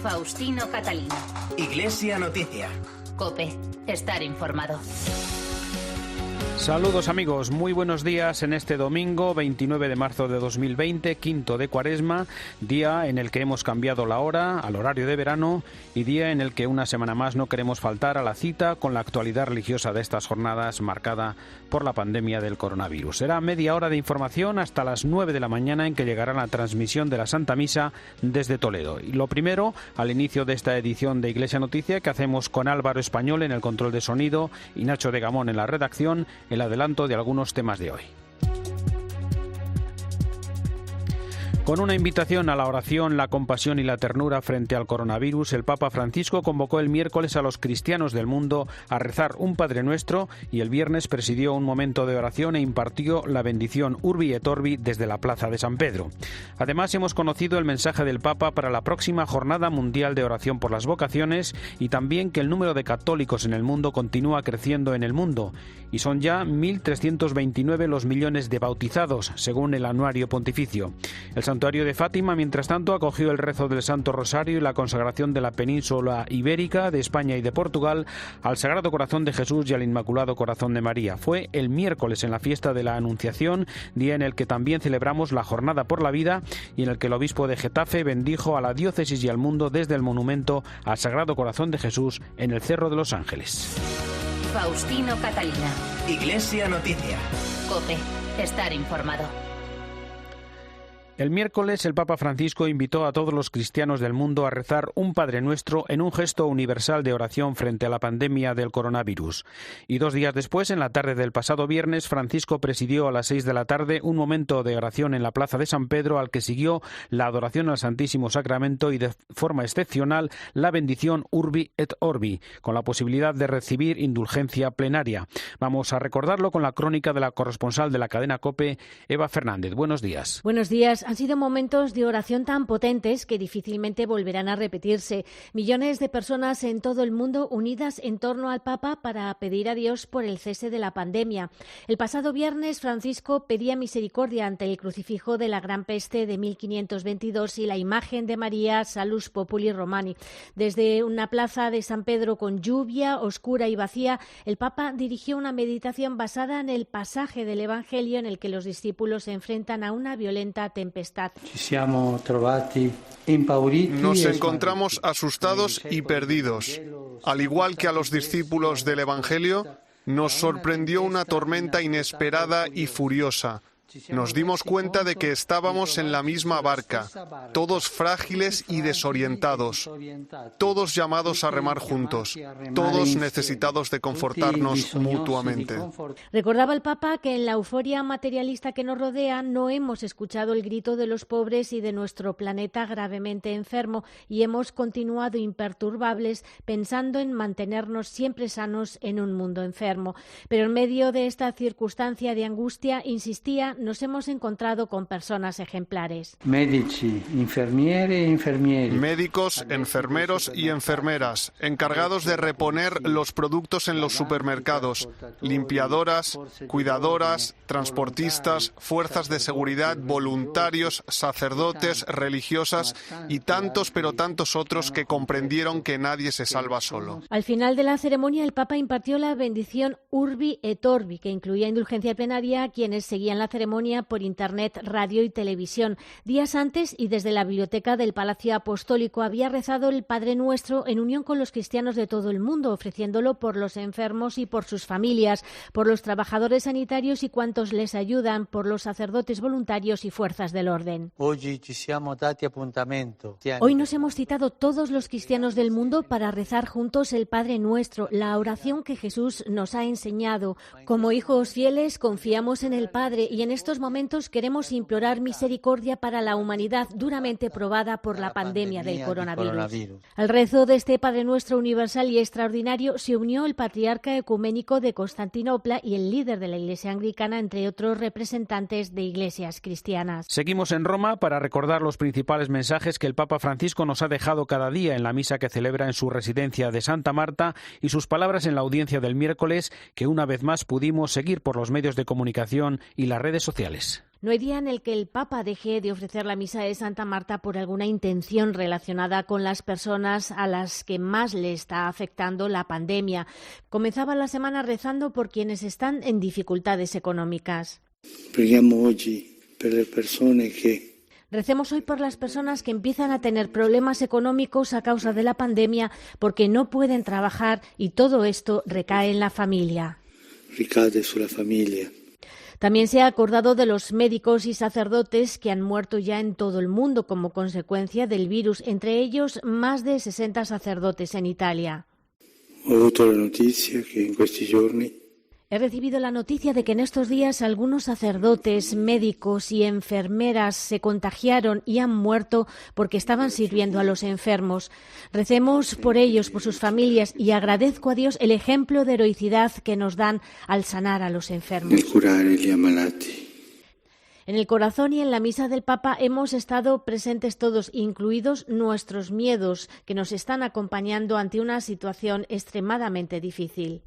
Faustino Catalina. Iglesia Noticia. COPE. Estar informado. Saludos amigos, muy buenos días en este domingo 29 de marzo de 2020, quinto de Cuaresma, día en el que hemos cambiado la hora al horario de verano y día en el que una semana más no queremos faltar a la cita con la actualidad religiosa de estas jornadas marcada por la pandemia del coronavirus. Será media hora de información hasta las 9 de la mañana en que llegará la transmisión de la Santa Misa desde Toledo. Y lo primero, al inicio de esta edición de Iglesia Noticia, que hacemos con Álvaro Español en el control de sonido y Nacho de Gamón en la redacción, el adelanto de algunos temas de hoy. Con una invitación a la oración, la compasión y la ternura frente al coronavirus, el Papa Francisco convocó el miércoles a los cristianos del mundo a rezar un Padre Nuestro y el viernes presidió un momento de oración e impartió la bendición Urbi et Orbi desde la Plaza de San Pedro. Además, hemos conocido el mensaje del Papa para la próxima Jornada Mundial de Oración por las Vocaciones y también que el número de católicos en el mundo continúa creciendo en el mundo y son ya 1.329 los millones de bautizados, según el Anuario Pontificio. El Santuario de Fátima, mientras tanto, acogió el rezo del Santo Rosario y la consagración de la península ibérica, de España y de Portugal al Sagrado Corazón de Jesús y al Inmaculado Corazón de María. Fue el miércoles en la fiesta de la Anunciación, día en el que también celebramos la Jornada por la Vida y en el que el obispo de Getafe bendijo a la diócesis y al mundo desde el monumento al Sagrado Corazón de Jesús en el Cerro de los Ángeles. Faustino Catalina. Iglesia Noticia. COPE. Estar informado. El miércoles el Papa Francisco invitó a todos los cristianos del mundo a rezar un Padre Nuestro en un gesto universal de oración frente a la pandemia del coronavirus. Y 2 días después, en la tarde del pasado viernes, Francisco presidió a las 6 de la tarde un momento de oración en la Plaza de San Pedro al que siguió la adoración al Santísimo Sacramento y de forma excepcional la bendición Urbi et Orbi, con la posibilidad de recibir indulgencia plenaria. Vamos a recordarlo con la crónica de la corresponsal de la cadena COPE, Eva Fernández. Buenos días. Buenos días. Han sido momentos de oración tan potentes que difícilmente volverán a repetirse. Millones de personas en todo el mundo unidas en torno al Papa para pedir a Dios por el cese de la pandemia. El pasado viernes, Francisco pedía misericordia ante el crucifijo de la Gran Peste de 1522 y la imagen de María Salus Populi Romani. Desde una plaza de San Pedro con lluvia, oscura y vacía, el Papa dirigió una meditación basada en el pasaje del Evangelio en el que los discípulos se enfrentan a una violenta tempestad. Nos encontramos asustados y perdidos. Al igual que a los discípulos del Evangelio, nos sorprendió una tormenta inesperada y furiosa. Nos dimos cuenta de que estábamos en la misma barca, todos frágiles y desorientados, todos llamados a remar juntos, todos necesitados de confortarnos mutuamente. Recordaba el Papa que en la euforia materialista que nos rodea no hemos escuchado el grito de los pobres y de nuestro planeta gravemente enfermo y hemos continuado imperturbables pensando en mantenernos siempre sanos en un mundo enfermo. Pero en medio de esta circunstancia de angustia, insistía, nos hemos encontrado con personas ejemplares. Médicos, enfermeros y enfermeras, encargados de reponer los productos en los supermercados, limpiadoras, cuidadoras, transportistas, fuerzas de seguridad, voluntarios, sacerdotes, religiosas y tantos pero tantos otros que comprendieron que nadie se salva solo. Al final de la ceremonia, el Papa impartió la bendición Urbi et Orbi, que incluía indulgencia plenaria a quienes seguían la ceremonia por Internet, radio y televisión. Días antes, y desde la biblioteca del Palacio Apostólico, había rezado el Padre Nuestro en unión con los cristianos de todo el mundo, ofreciéndolo por los enfermos y por sus familias, por los trabajadores sanitarios y cuantos les ayudan, por los sacerdotes voluntarios y fuerzas del orden. Hoy nos hemos citado todos los cristianos del mundo para rezar juntos el Padre Nuestro, la oración que Jesús nos ha enseñado. Como hijos fieles, confiamos en el Padre y en estos momentos queremos implorar misericordia para la humanidad duramente probada por la pandemia del coronavirus. Al rezo de este Padre Nuestro universal y extraordinario se unió el patriarca ecuménico de Constantinopla y el líder de la Iglesia anglicana, entre otros representantes de iglesias cristianas. Seguimos en Roma para recordar los principales mensajes que el Papa Francisco nos ha dejado cada día en la misa que celebra en su residencia de Santa Marta y sus palabras en la audiencia del miércoles que una vez más pudimos seguir por los medios de comunicación y las redes sociales. No hay día en el que el Papa deje de ofrecer la misa de Santa Marta por alguna intención relacionada con las personas a las que más le está afectando la pandemia. Comenzaba la semana rezando por quienes están en dificultades económicas. Recemos hoy por las personas que empiezan a tener problemas económicos a causa de la pandemia porque no pueden trabajar y todo esto recae en la familia. También se ha acordado de los médicos y sacerdotes que han muerto ya en todo el mundo como consecuencia del virus, entre ellos más de 60 sacerdotes en Italia. He recibido la noticia de que en estos días algunos sacerdotes, médicos y enfermeras se contagiaron y han muerto porque estaban sirviendo a los enfermos. Recemos por ellos, por sus familias, y agradezco a Dios el ejemplo de heroicidad que nos dan al sanar a los enfermos. En el corazón y en la misa del Papa hemos estado presentes todos, incluidos nuestros miedos, que nos están acompañando ante una situación extremadamente difícil.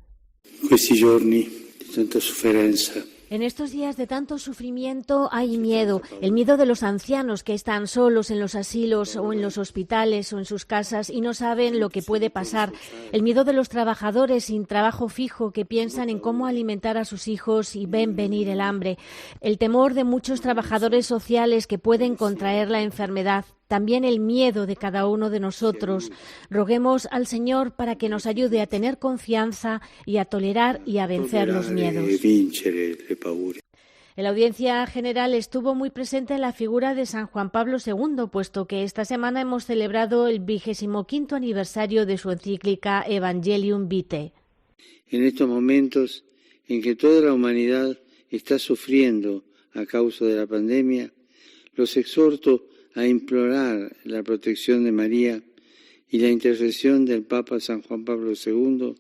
En estos días de tanto sufrimiento hay miedo, el miedo de los ancianos que están solos en los asilos o en los hospitales o en sus casas y no saben lo que puede pasar, el miedo de los trabajadores sin trabajo fijo que piensan en cómo alimentar a sus hijos y ven venir el hambre, el temor de muchos trabajadores sociales que pueden contraer la enfermedad. También el miedo de cada uno de nosotros. Roguemos al Señor para que nos ayude a tener confianza y a tolerar y a vencer los miedos. En la audiencia general estuvo muy presente la figura de San Juan Pablo II, puesto que esta semana hemos celebrado el 25º aniversario de su encíclica Evangelium Vitae. En estos momentos en que toda la humanidad está sufriendo a causa de la pandemia, los exhorto a implorar la protección de María y la intercesión del Papa San Juan Pablo II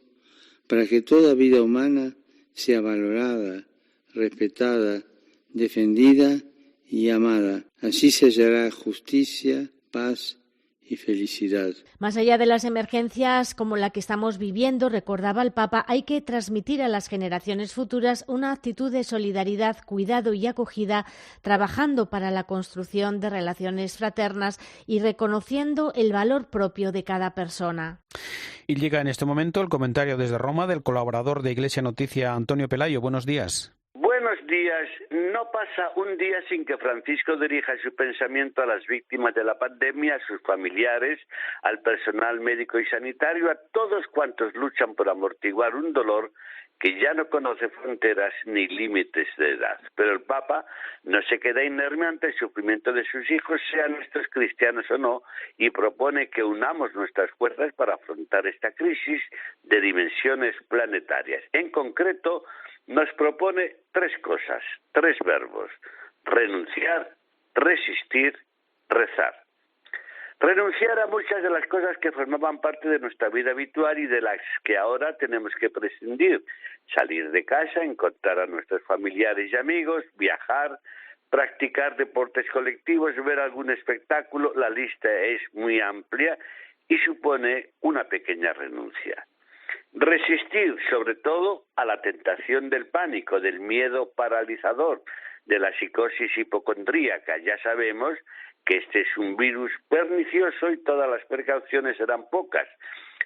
para que toda vida humana sea valorada, respetada, defendida y amada. Así se hallará justicia, paz y felicidad. Más allá de las emergencias como la que estamos viviendo, recordaba el Papa, hay que transmitir a las generaciones futuras una actitud de solidaridad, cuidado y acogida, trabajando para la construcción de relaciones fraternas y reconociendo el valor propio de cada persona. Y llega en este momento el comentario desde Roma del colaborador de Iglesia Noticia, Antonio Pelayo. Buenos días. Buenos días. No pasa un día sin que Francisco dirija su pensamiento a las víctimas de la pandemia, a sus familiares, al personal médico y sanitario, a todos cuantos luchan por amortiguar un dolor que ya no conoce fronteras ni límites de edad. Pero el Papa no se queda inerme ante el sufrimiento de sus hijos, sean estos cristianos o no, y propone que unamos nuestras fuerzas para afrontar esta crisis de dimensiones planetarias. En concreto, nos propone 3 cosas, 3 verbos: renunciar, resistir, rezar. Renunciar a muchas de las cosas que formaban parte de nuestra vida habitual y de las que ahora tenemos que prescindir. Salir de casa, encontrar a nuestros familiares y amigos, viajar, practicar deportes colectivos, ver algún espectáculo. La lista es muy amplia y supone una pequeña renuncia. Resistir, sobre todo, a la tentación del pánico, del miedo paralizador, de la psicosis hipocondríaca. Ya sabemos que este es un virus pernicioso y todas las precauciones serán pocas,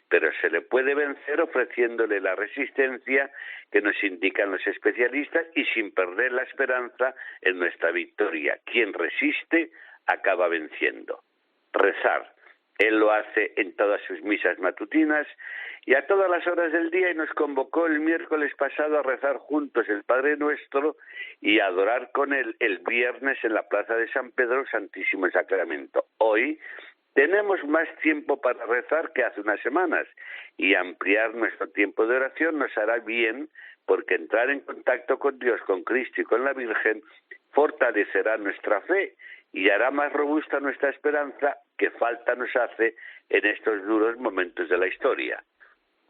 pero se le puede vencer ofreciéndole la resistencia que nos indican los especialistas y sin perder la esperanza en nuestra victoria. Quien resiste acaba venciendo. Rezar. Él lo hace en todas sus misas matutinas y a todas las horas del día, y nos convocó el miércoles pasado a rezar juntos el Padre Nuestro y a adorar con él el viernes en la Plaza de San Pedro, Santísimo Sacramento. Hoy tenemos más tiempo para rezar que hace unas semanas y ampliar nuestro tiempo de oración nos hará bien, porque entrar en contacto con Dios, con Cristo y con la Virgen fortalecerá nuestra fe y hará más robusta nuestra esperanza, que falta nos hace en estos duros momentos de la historia.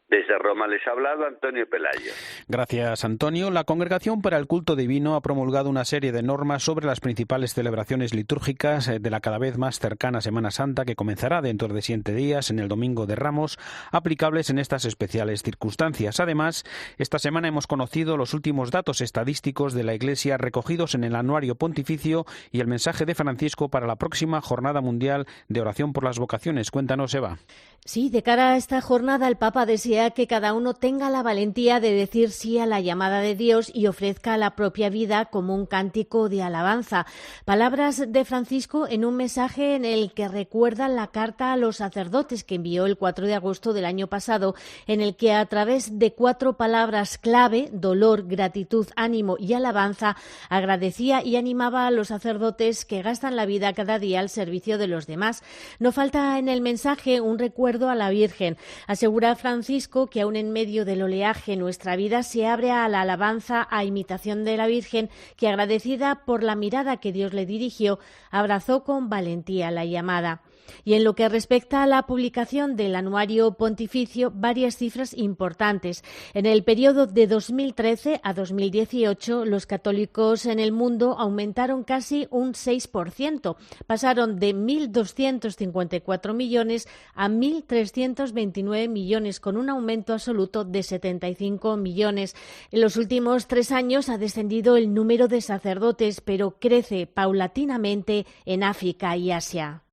Desde Roma les ha hablado Antonio Pelayo. Gracias, Antonio. La Congregación para el Culto Divino ha promulgado una serie de normas sobre las principales celebraciones litúrgicas de la cada vez más cercana Semana Santa, que comenzará dentro de 7 días, en el Domingo de Ramos, aplicables en estas especiales circunstancias. Además, esta semana hemos conocido los últimos datos estadísticos de la Iglesia recogidos en el Anuario Pontificio y el mensaje de Francisco para la próxima Jornada Mundial de Oración por las Vocaciones. Cuéntanos, Eva. Sí, de cara a esta jornada, el Papa desea que cada uno tenga la valentía de decir sí a la llamada de Dios y ofrezca la propia vida como un cántico de alabanza. Palabras de Francisco en un mensaje en el que recuerda la carta a los sacerdotes que envió el 4 de agosto del año pasado, en el que a través de 4 palabras clave, dolor, gratitud, ánimo y alabanza, agradecía y animaba a los sacerdotes que gastan la vida cada día al servicio de los demás. No falta en el mensaje un recuerdo a la Virgen. Asegura Francisco que aún en medio del oleaje nuestra vida se abre a la alabanza a imitación de la Virgen, que agradecida por la mirada que Dios le dirigió, abrazó con valentía la llamada. Y en lo que respecta a la publicación del Anuario Pontificio, varias cifras importantes. En el periodo de 2013 a 2018, los católicos en el mundo aumentaron casi un 6%. Pasaron de 1.254 millones a 1.329 millones, con un aumento absoluto de 75 millones. En los últimos 3 años ha descendido el número de sacerdotes, pero crece paulatinamente en África y Asia.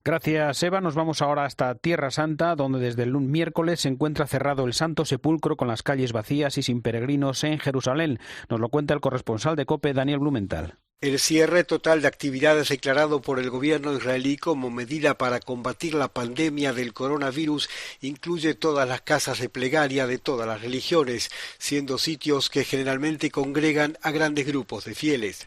Gracias, Eva. Nos vamos ahora hasta Tierra Santa, donde desde el miércoles se encuentra cerrado el Santo Sepulcro, con las calles vacías y sin peregrinos en Jerusalén. Nos lo cuenta el corresponsal de COPE, Daniel Blumenthal. El cierre total de actividades declarado por el gobierno israelí como medida para combatir la pandemia del coronavirus incluye todas las casas de plegaria de todas las religiones, siendo sitios que generalmente congregan a grandes grupos de fieles.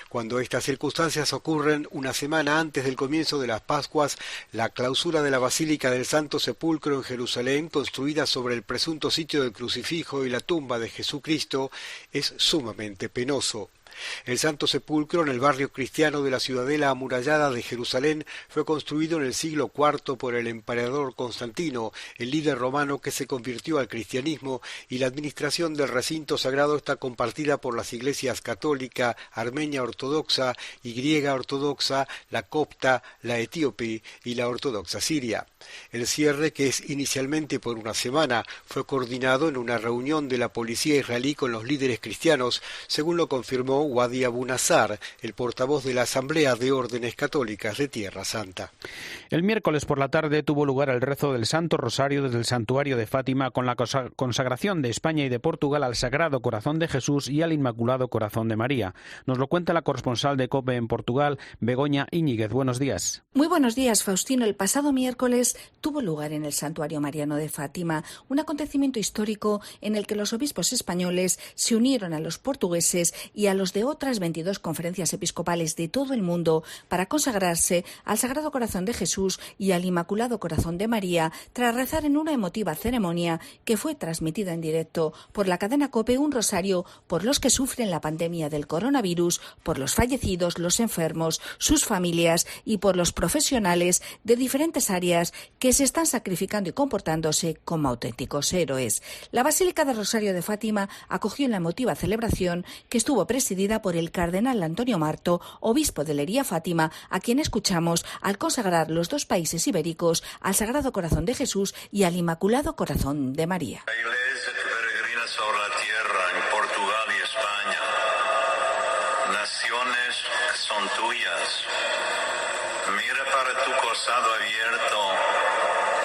Cuando estas circunstancias ocurren una semana antes del comienzo de las Pascuas, la clausura de la Basílica del Santo Sepulcro en Jerusalén, construida sobre el presunto sitio del crucifijo y la tumba de Jesucristo, es sumamente penoso. El Santo Sepulcro, en el barrio cristiano de la ciudadela amurallada de Jerusalén, fue construido en el siglo IV por el emperador Constantino, el líder romano que se convirtió al cristianismo, y la administración del recinto sagrado está compartida por las iglesias católica, armenia ortodoxa y griega ortodoxa, la copta, la etíope y la ortodoxa siria. El cierre, que es inicialmente por una semana, fue coordinado en una reunión de la policía israelí con los líderes cristianos, según lo confirmó Wadi Abu Nazar, el portavoz de la Asamblea de Órdenes Católicas de Tierra Santa. El miércoles por la tarde tuvo lugar el rezo del Santo Rosario desde el Santuario de Fátima, con la consagración de España y de Portugal al Sagrado Corazón de Jesús y al Inmaculado Corazón de María. Nos lo cuenta la corresponsal de COPE en Portugal, Begoña Íñiguez. Buenos días. Muy buenos días, Faustino. El pasado miércoles tuvo lugar en el Santuario Mariano de Fátima un acontecimiento histórico en el que los obispos españoles se unieron a los portugueses y a los de otras 22 conferencias episcopales de todo el mundo para consagrarse al Sagrado Corazón de Jesús y al Inmaculado Corazón de María, tras rezar en una emotiva ceremonia que fue transmitida en directo por la cadena COPE un rosario por los que sufren la pandemia del coronavirus, por los fallecidos, los enfermos, sus familias y por los profesionales de diferentes áreas que se están sacrificando y comportándose como auténticos héroes. La Basílica del Rosario de Fátima acogió en la emotiva celebración, que estuvo presidida por el cardenal Antonio Marto, obispo de Lería Fátima, a quien escuchamos al consagrar los 2 países ibéricos al Sagrado Corazón de Jesús y al Inmaculado Corazón de María. La Iglesia que peregrina sobre la tierra en Portugal y España, naciones que son tuyas, mira para tu costado abierto,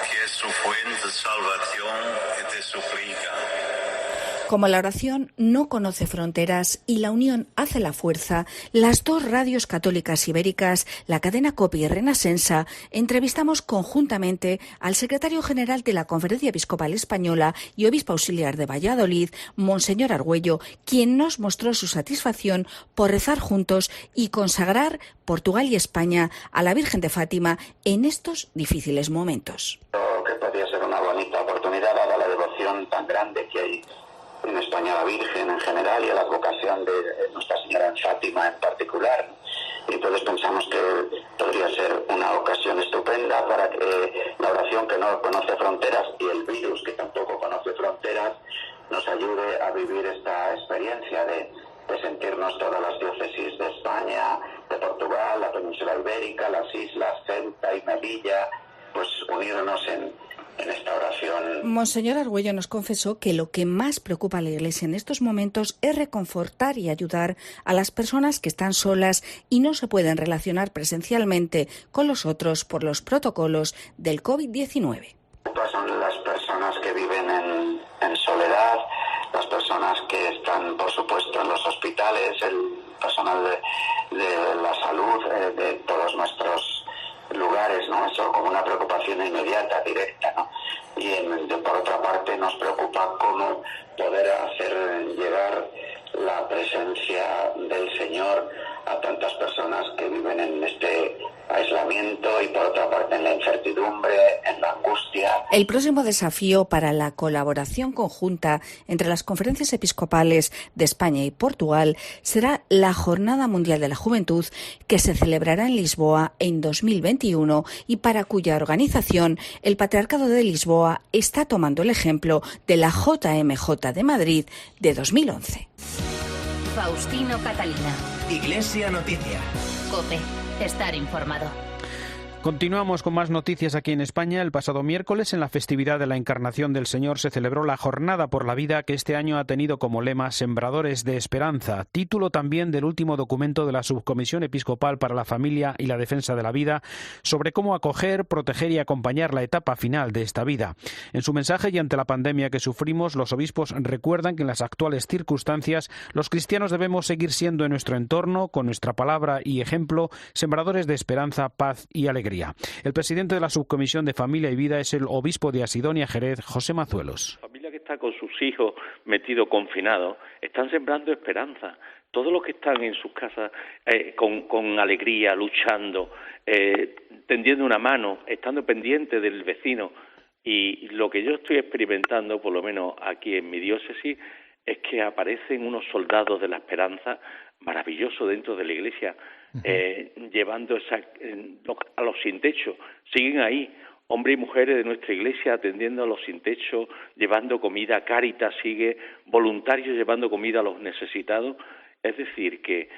que es su fuente de salvación que te suplica. Como la oración no conoce fronteras y la unión hace la fuerza, las 2 radios católicas ibéricas, la cadena COPE y Renacensa, entrevistamos conjuntamente al secretario general de la Conferencia Episcopal Española y obispo auxiliar de Valladolid, Monseñor Argüello, quien nos mostró su satisfacción por rezar juntos y consagrar Portugal y España a la Virgen de Fátima en estos difíciles momentos. Creo que podría ser una bonita oportunidad, dada la devoción tan grande que hay en España a la Virgen en general y a la vocación de Nuestra Señora en Fátima en particular. Y entonces pensamos que podría ser una ocasión estupenda para que la oración, que no conoce fronteras, y el virus, que tampoco conoce fronteras, nos ayude a vivir esta experiencia de sentirnos todas las diócesis de España, de Portugal, la península ibérica, las islas Ceuta y Melilla, pues unirnos en esta oración. Monseñor Argüello nos confesó que lo que más preocupa a la Iglesia en estos momentos es reconfortar y ayudar a las personas que están solas y no se pueden relacionar presencialmente con los otros por los protocolos del COVID-19. Son las personas que viven en soledad, las personas que están, por supuesto, en los hospitales, el personal de la salud, de todos nuestros lugares, ¿no? Eso como una preocupación inmediata, directa, ¿no? Y por otra parte nos preocupa cómo poder hacer llegar la presencia del Señor a tantas personas que viven en este aislamiento y por otra parte en la incertidumbre, en la angustia. El próximo desafío para la colaboración conjunta entre las conferencias episcopales de España y Portugal será la Jornada Mundial de la Juventud, que se celebrará en Lisboa en 2021 y para cuya organización el Patriarcado de Lisboa está tomando el ejemplo de la JMJ de Madrid de 2011. Faustino Catalina. Iglesia Noticia. COPE. Estar informado. Continuamos con más noticias aquí en España. El pasado miércoles, en la festividad de la Encarnación del Señor, se celebró la Jornada por la Vida, que este año ha tenido como lema Sembradores de Esperanza, título también del último documento de la Subcomisión Episcopal para la Familia y la Defensa de la Vida, sobre cómo acoger, proteger y acompañar la etapa final de esta vida. En su mensaje y ante la pandemia que sufrimos, los obispos recuerdan que en las actuales circunstancias los cristianos debemos seguir siendo en nuestro entorno, con nuestra palabra y ejemplo, sembradores de esperanza, paz y alegría. El presidente de la Subcomisión de Familia y Vida es el obispo de Asidonia Jerez, José Mazuelos. La familia que está con sus hijos metidos, confinados, están sembrando esperanza. Todos los que están en sus casas con alegría, luchando, tendiendo una mano, estando pendientes del vecino. Y lo que yo estoy experimentando, por lo menos aquí en mi diócesis, es que aparecen unos soldados de la esperanza maravillosos dentro de la iglesia, llevando a los sin techo. Siguen ahí hombres y mujeres de nuestra iglesia atendiendo a los sin techo, llevando comida. Cáritas sigue, voluntarios llevando comida a los necesitados. Es decir, que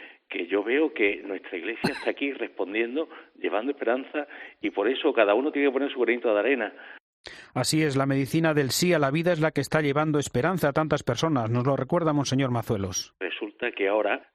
yo veo que nuestra iglesia está aquí respondiendo, llevando esperanza, y por eso cada uno tiene que poner su granito de arena. Así es, la medicina del sí a la vida es la que está llevando esperanza a tantas personas. Nos lo recuerda Monseñor Mazuelos. Resulta que ahora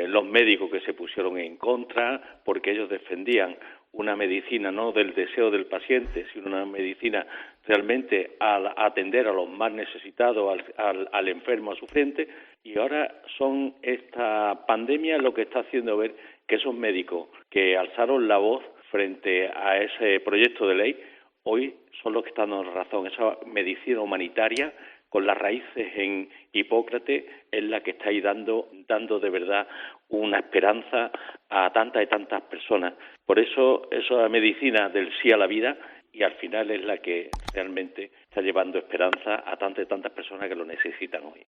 los médicos que se pusieron en contra, porque ellos defendían una medicina no del deseo del paciente, sino una medicina realmente al atender a los más necesitados, al enfermo, al sufriente, y ahora son esta pandemia lo que está haciendo ver que esos médicos que alzaron la voz frente a ese proyecto de ley, hoy son los que están dando razón. Esa medicina humanitaria con las raíces en Hipócrates es la que está ahí dando de verdad una esperanza a tantas y tantas personas. Por eso esa medicina del sí a la vida, y al final es la que realmente está llevando esperanza a tantas y tantas personas que lo necesitan hoy.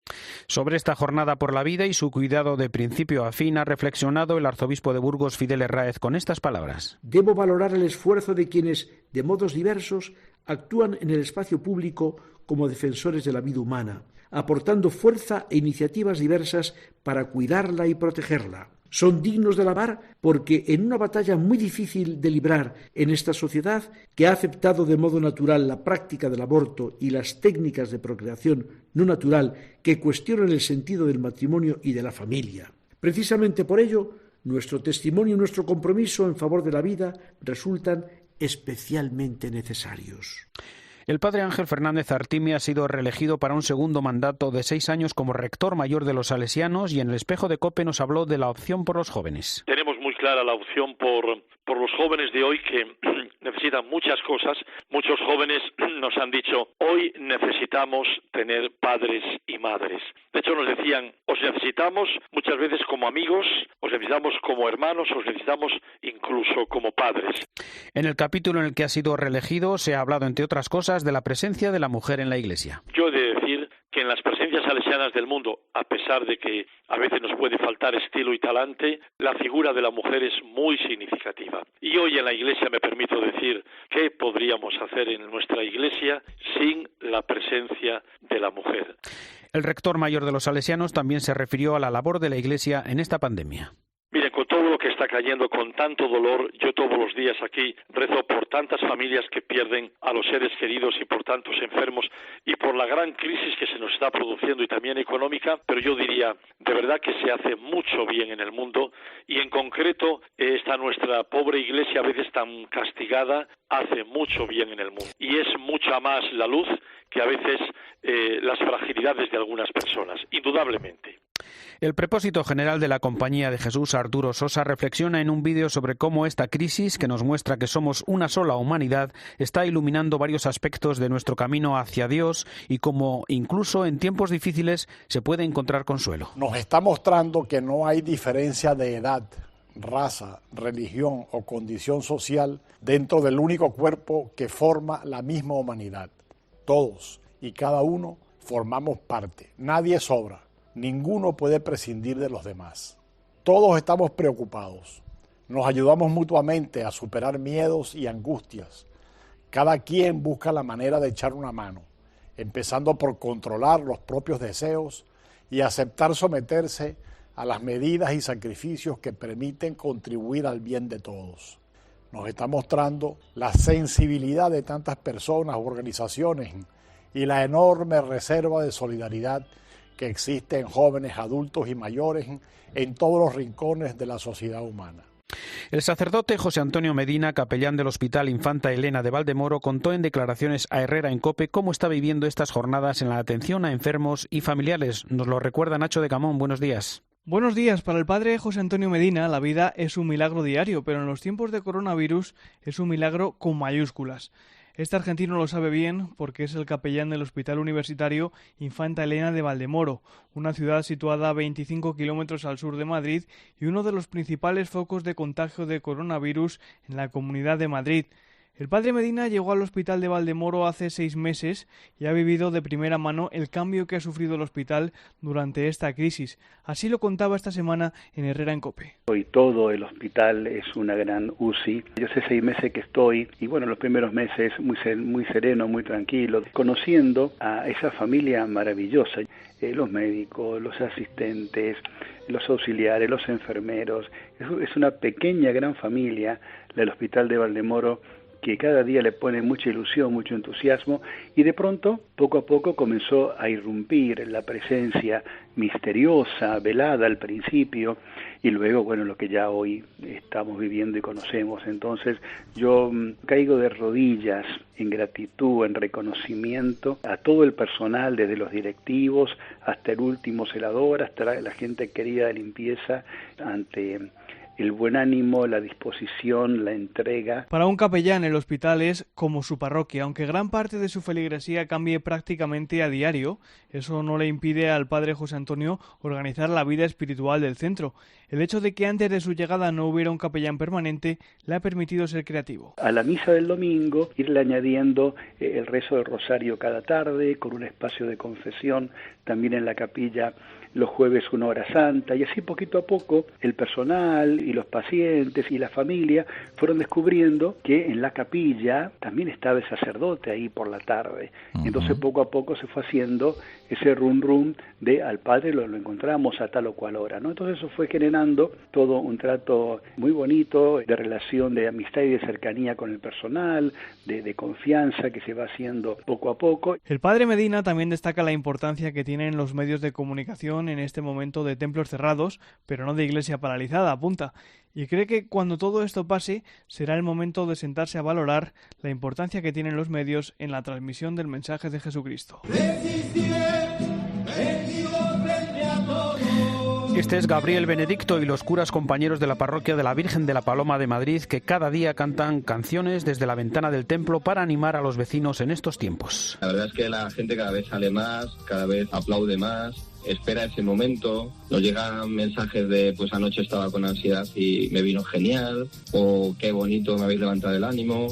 Sobre esta jornada por la vida y su cuidado de principio a fin ha reflexionado el arzobispo de Burgos, Fidel Herráez, con estas palabras. Debo valorar el esfuerzo de quienes, de modos diversos, actúan en el espacio público como defensores de la vida humana, aportando fuerza e iniciativas diversas para cuidarla y protegerla. Son dignos de alabar porque en una batalla muy difícil de librar en esta sociedad que ha aceptado de modo natural la práctica del aborto y las técnicas de procreación no natural que cuestionan el sentido del matrimonio y de la familia. Precisamente por ello, nuestro testimonio y nuestro compromiso en favor de la vida resultan especialmente necesarios. El padre Ángel Fernández Artime ha sido reelegido para un segundo mandato de 6 años como rector mayor de los salesianos, y en el Espejo de COPE nos habló de la opción por los jóvenes. Tenemos muy clara la opción por los jóvenes de hoy, que necesitan muchas cosas. Muchos jóvenes nos han dicho, hoy necesitamos tener padres y madres. De hecho nos decían, os necesitamos muchas veces como amigos, os necesitamos como hermanos, os necesitamos incluso como padres. En el capítulo en el que ha sido reelegido se ha hablado, entre otras cosas, de la presencia de la mujer en la Iglesia. Yo he de decir que en las presencias salesianas cristianas del mundo, a pesar de que a veces nos puede faltar estilo y talante, la figura de la mujer es muy significativa. Y hoy en la Iglesia me permito decir qué podríamos hacer en nuestra Iglesia sin la presencia de la mujer. El rector mayor de los salesianos también se refirió a la labor de la Iglesia en esta pandemia. Miren, con todo lo que está cayendo, con tanto dolor, yo todos los días aquí rezo por tantas familias que pierden a los seres queridos y por tantos enfermos y por la gran crisis que se nos está produciendo y también económica, pero yo diría, de verdad que se hace mucho bien en el mundo y en concreto esta nuestra pobre Iglesia a veces tan castigada hace mucho bien en el mundo y es mucha más la luz que a veces las fragilidades de algunas personas, indudablemente. El prepósito general de la Compañía de Jesús, Arturo Sosa, reflexiona en un vídeo sobre cómo esta crisis, que nos muestra que somos una sola humanidad, está iluminando varios aspectos de nuestro camino hacia Dios y cómo incluso en tiempos difíciles se puede encontrar consuelo. Nos está mostrando que no hay diferencia de edad, raza, religión o condición social dentro del único cuerpo que forma la misma humanidad. Todos y cada uno formamos parte. Nadie sobra. Ninguno puede prescindir de los demás. Todos estamos preocupados. Nos ayudamos mutuamente a superar miedos y angustias. Cada quien busca la manera de echar una mano, empezando por controlar los propios deseos y aceptar someterse a las medidas y sacrificios que permiten contribuir al bien de todos. Nos está mostrando la sensibilidad de tantas personas u organizaciones y la enorme reserva de solidaridad que existe en jóvenes, adultos y mayores en todos los rincones de la sociedad humana. El sacerdote José Antonio Medina, capellán del Hospital Infanta Elena de Valdemoro, contó en declaraciones a Herrera en COPE cómo está viviendo estas jornadas en la atención a enfermos y familiares. Nos lo recuerda Nacho de Camón. Buenos días. Buenos días. Para el padre José Antonio Medina, la vida es un milagro diario, pero en los tiempos de coronavirus es un milagro con mayúsculas. Este argentino lo sabe bien porque es el capellán del Hospital Universitario Infanta Elena de Valdemoro, una ciudad situada a 25 kilómetros al sur de Madrid y uno de los principales focos de contagio de coronavirus en la Comunidad de Madrid. El padre Medina llegó al hospital de Valdemoro hace 6 meses y ha vivido de primera mano el cambio que ha sufrido el hospital durante esta crisis. Así lo contaba esta semana en Herrera en COPE. Hoy todo el hospital es una gran UCI. Yo hace 6 meses que estoy y bueno, los primeros meses muy sereno, muy tranquilo, conociendo a esa familia maravillosa, los médicos, los asistentes, los auxiliares, los enfermeros. Es una pequeña, gran familia, la del hospital de Valdemoro, que cada día le pone mucha ilusión, mucho entusiasmo, y de pronto, poco a poco, comenzó a irrumpir la presencia misteriosa, velada al principio, y luego, bueno, lo que ya hoy estamos viviendo y conocemos. Entonces, yo caigo de rodillas en gratitud, en reconocimiento a todo el personal, desde los directivos hasta el último celador, hasta la gente querida de limpieza, ante el buen ánimo, la disposición, la entrega. Para un capellán el hospital es como su parroquia, aunque gran parte de su feligresía cambie prácticamente a diario, eso no le impide al padre José Antonio organizar la vida espiritual del centro. El hecho de que antes de su llegada no hubiera un capellán permanente le ha permitido ser creativo. A la misa del domingo irle añadiendo el rezo del rosario cada tarde, con un espacio de confesión también en la capilla los jueves una hora santa, y así poquito a poco el personal y los pacientes y la familia fueron descubriendo que en la capilla también estaba el sacerdote ahí por la tarde. Entonces poco a poco se fue haciendo ese rum de al padre lo encontramos a tal o cual hora, ¿no? Entonces eso fue generando todo un trato muy bonito de relación, de amistad y de cercanía con el personal, de confianza que se va haciendo poco a poco. El padre Medina también destaca la importancia que tienen los medios de comunicación en este momento de templos cerrados, pero no de iglesia paralizada, apunta, y cree que cuando todo esto pase será el momento de sentarse a valorar la importancia que tienen los medios en la transmisión del mensaje de Jesucristo. Este es Gabriel Benedicto y los curas compañeros de la parroquia de la Virgen de la Paloma de Madrid, que cada día cantan canciones desde la ventana del templo para animar a los vecinos en estos tiempos. La verdad es que la gente cada vez sale más, cada vez aplaude más, espera ese momento. Nos llegan mensajes de pues anoche estaba con ansiedad y me vino genial, o qué bonito me habéis levantado el ánimo,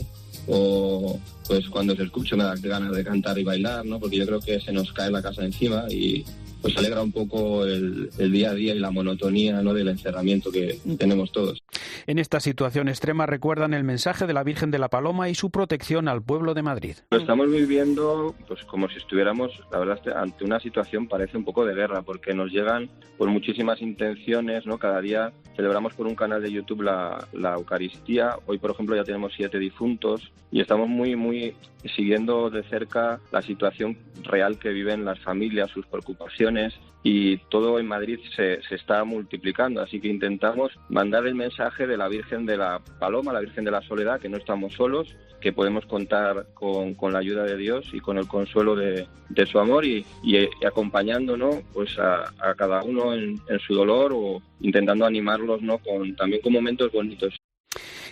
o pues cuando os escucho me da ganas de cantar y bailar, ¿no? Porque yo creo que se nos cae la casa encima y pues alegra un poco el día a día y la monotonía, ¿no?, del encerramiento que tenemos todos. En esta situación extrema recuerdan el mensaje de la Virgen de la Paloma y su protección al pueblo de Madrid. Lo estamos viviendo pues como si estuviéramos, la verdad, ante una situación parece un poco de guerra, porque nos llegan por muchísimas intenciones, ¿no? Cada día celebramos por un canal de YouTube la Eucaristía. Hoy, por ejemplo, ya tenemos 7 difuntos y estamos muy siguiendo de cerca la situación real que viven las familias, sus preocupaciones, y todo en Madrid se está multiplicando, así que intentamos mandar el mensaje de la Virgen de la Paloma, la Virgen de la Soledad, que no estamos solos, que podemos contar con la ayuda de Dios y con el consuelo de su amor y acompañándonos pues a cada uno en su dolor, o intentando animarlos, ¿no?, también con momentos bonitos.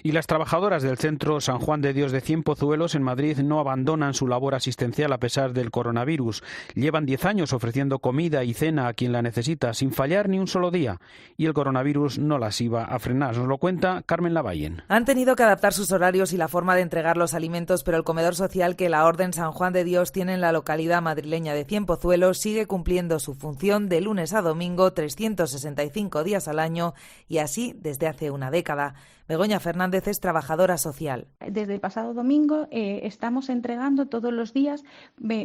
Y las trabajadoras del Centro San Juan de Dios de Cienpozuelos en Madrid no abandonan su labor asistencial a pesar del coronavirus. Llevan 10 años ofreciendo comida y cena a quien la necesita, sin fallar ni un solo día. Y el coronavirus no las iba a frenar. Nos lo cuenta Carmen Lavallen. Han tenido que adaptar sus horarios y la forma de entregar los alimentos, pero el comedor social que la Orden San Juan de Dios tiene en la localidad madrileña de Cienpozuelos sigue cumpliendo su función de lunes a domingo, 365 días al año, y así desde hace una década. Begoña Fernández es trabajadora social. Desde el pasado domingo estamos entregando todos los días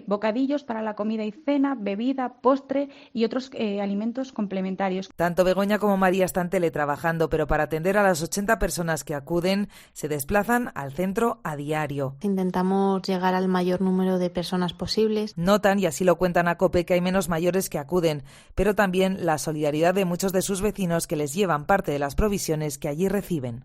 bocadillos para la comida y cena, bebida, postre y otros alimentos complementarios. Tanto Begoña como María están teletrabajando, pero para atender a las 80 personas que acuden, se desplazan al centro a diario. Intentamos llegar al mayor número de personas posibles. Notan, y así lo cuentan a COPE, que hay menos mayores que acuden, pero también la solidaridad de muchos de sus vecinos que les llevan parte de las provisiones que allí reciben.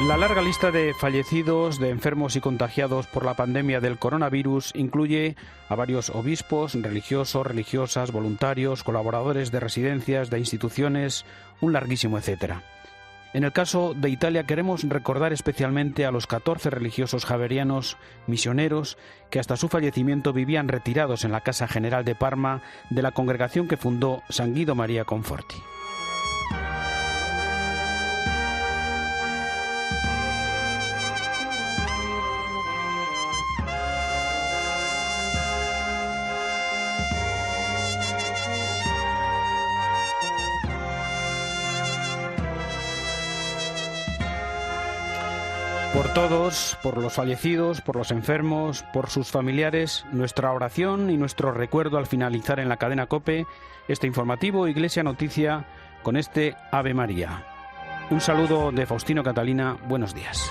La larga lista de fallecidos, de enfermos y contagiados por la pandemia del coronavirus incluye a varios obispos, religiosos, religiosas, voluntarios, colaboradores de residencias, de instituciones, un larguísimo etcétera. En el caso de Italia queremos recordar especialmente a los 14 religiosos javerianos misioneros que hasta su fallecimiento vivían retirados en la Casa General de Parma de la congregación que fundó San Guido Maria Conforti. Por todos, por los fallecidos, por los enfermos, por sus familiares, nuestra oración y nuestro recuerdo al finalizar en la cadena COPE este informativo Iglesia Noticia con este Ave María. Un saludo de Faustino Catalina, buenos días.